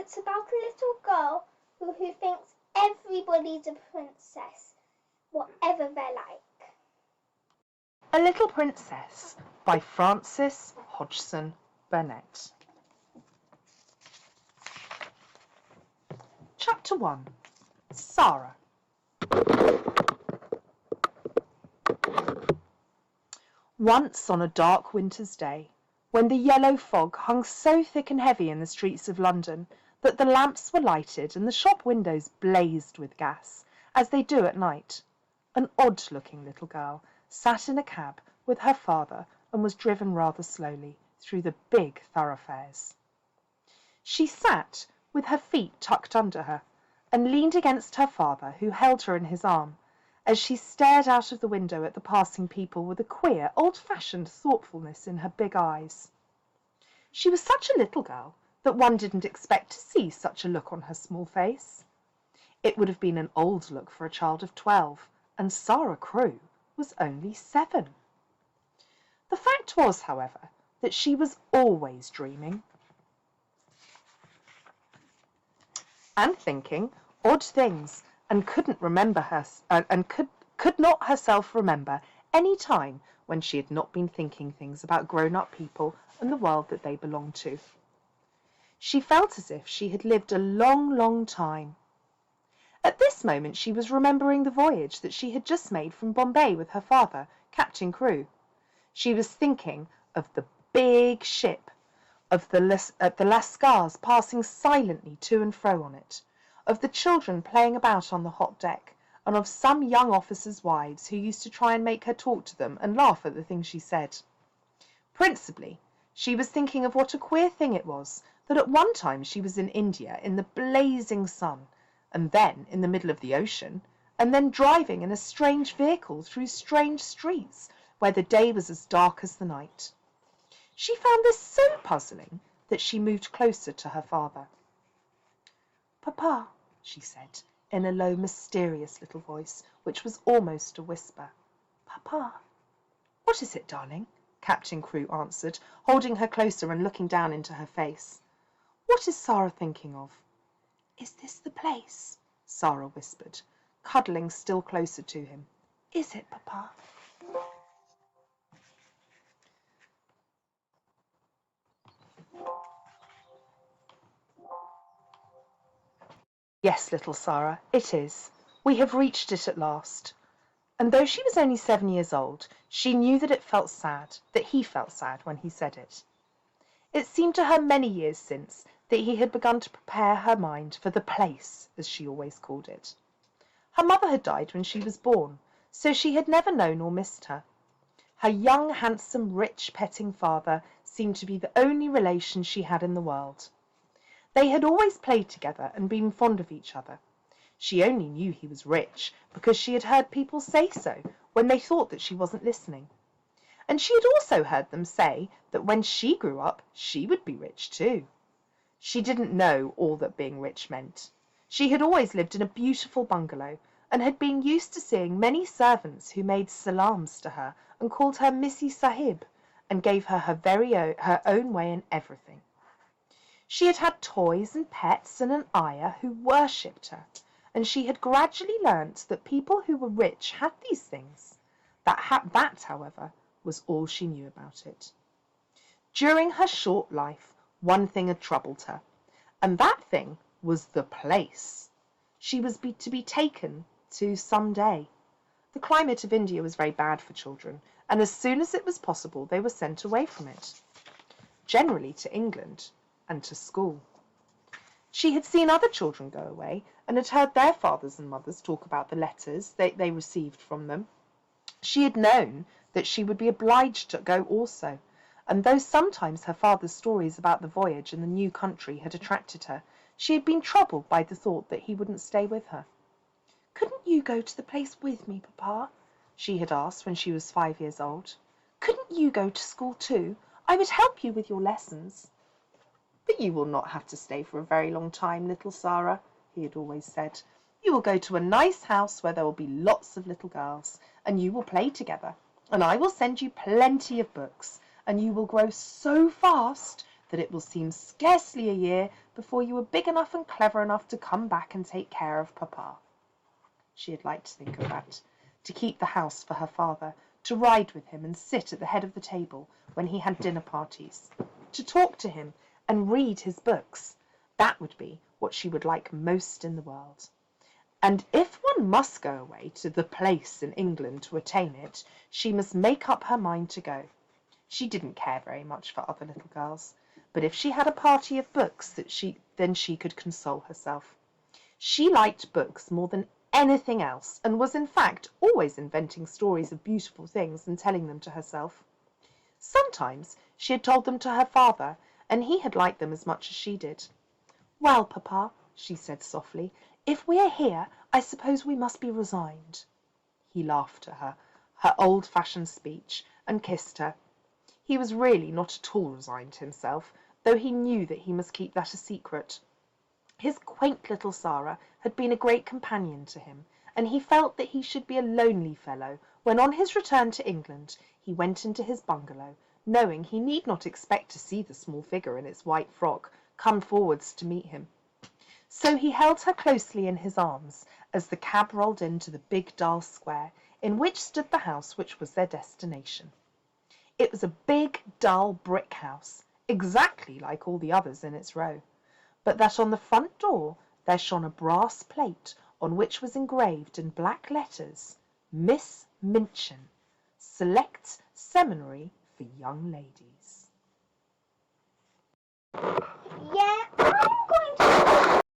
It's about a little girl who thinks everybody's a princess, whatever they're like. A Little Princess by Frances Hodgson Burnett. Chapter 1. Sarah. Once on a dark winter's day, when the yellow fog hung so thick and heavy in the streets of London that the lamps were lighted and the shop windows blazed with gas, as they do at night, an odd-looking little girl sat in a cab with her father and was driven rather slowly through the big thoroughfares. She sat with her feet tucked under her and leaned against her father, who held her in his arm, as she stared out of the window at the passing people with a queer, old-fashioned thoughtfulness in her big eyes. She was such a little girl that one didn't expect to see such a look on her small face. It would have been an old look for a child of 12, and Sarah Crewe was only 7. The fact was, however, that she was always dreaming and thinking odd things, and couldn't remember could not herself remember any time when she had not been thinking things about grown-up people and the world that they belonged to. She felt as if she had lived a long, long time. At this moment she was remembering the voyage that she had just made from Bombay with her father, Captain Crewe. She was thinking of the big ship, of the lascars passing silently to and fro on it, of the children playing about on the hot deck, and of some young officers' wives who used to try and make her talk to them and laugh at the things she said. Principally, she was thinking of what a queer thing it was that at one time she was in India in the blazing sun, and then in the middle of the ocean, and then driving in a strange vehicle through strange streets where the day was as dark as the night. She found this so puzzling that she moved closer to her father. "Papa," she said, in a low, mysterious little voice, which was almost a whisper. "Papa." "What is it, darling?" Captain Crewe answered, holding her closer and looking down into her face. "What is Sarah thinking of?" "Is this the place?" Sarah whispered, cuddling still closer to him. "Is it, Papa?" "Yes, little Sarah, it is. We have reached it at last." And though she was only 7 years old, she knew that he felt sad when he said it. It seemed to her many years since that he had begun to prepare her mind for the place, as she always called it. Her mother had died when she was born, so she had never known or missed her. Her young, handsome, rich, petting father seemed to be the only relation she had in the world. They had always played together and been fond of each other. She only knew he was rich because she had heard people say so when they thought that she wasn't listening. And she had also heard them say that when she grew up, she would be rich too. She didn't know all that being rich meant. She had always lived in a beautiful bungalow and had been used to seeing many servants who made salams to her and called her Missy Sahib and gave her her own way in everything. She had had toys and pets and an ayah who worshipped her, and she had gradually learnt that people who were rich had these things. That, however, was all she knew about it. During her short life, one thing had troubled her, and that thing was the place. She was to be taken to some day. The climate of India was very bad for children, and as soon as it was possible they were sent away from it, generally to England and to school. She had seen other children go away and had heard their fathers and mothers talk about the letters they received from them. She had known that she would be obliged to go also, and though sometimes her father's stories about the voyage and the new country had attracted her, she had been troubled by the thought that he wouldn't stay with her. "Couldn't you go to the place with me, Papa?" she had asked when she was 5 years old. "Couldn't you go to school too? I would help you with your lessons." "But you will not have to stay for a very long time, little Sarah," he had always said. "You will go to a nice house where there will be lots of little girls, and you will play together, and I will send you plenty of books, and you will grow so fast that it will seem scarcely a year before you are big enough and clever enough to come back and take care of Papa. She had liked to think of that, to keep the house for her father, to ride with him and sit at the head of the table when he had dinner parties, to talk to him and read his books. That would be what she would like most in the world. And if one must go away to the place in England to attain it, she must make up her mind to go. She didn't care very much for other little girls, but if she had a party of books then she could console herself. She liked books more than anything else, and was in fact always inventing stories of beautiful things and telling them to herself. Sometimes she had told them to her father, and he had liked them as much as she did. "Well, Papa," she said softly, "if we are here, I suppose we must be resigned." He laughed at her old-fashioned speech, and kissed her. He was really not at all resigned himself, though he knew that he must keep that a secret. His quaint little Sarah had been a great companion to him, and he felt that he should be a lonely fellow when on his return to England he went into his bungalow, knowing he need not expect to see the small figure in its white frock come forwards to meet him. So he held her closely in his arms as the cab rolled into the big dull square in which stood the house which was their destination. It was a big dull brick house, exactly like all the others in its row, but that on the front door there shone a brass plate on which was engraved in black letters, "Miss Minchin, Select Seminary for Young Ladies." Yeah,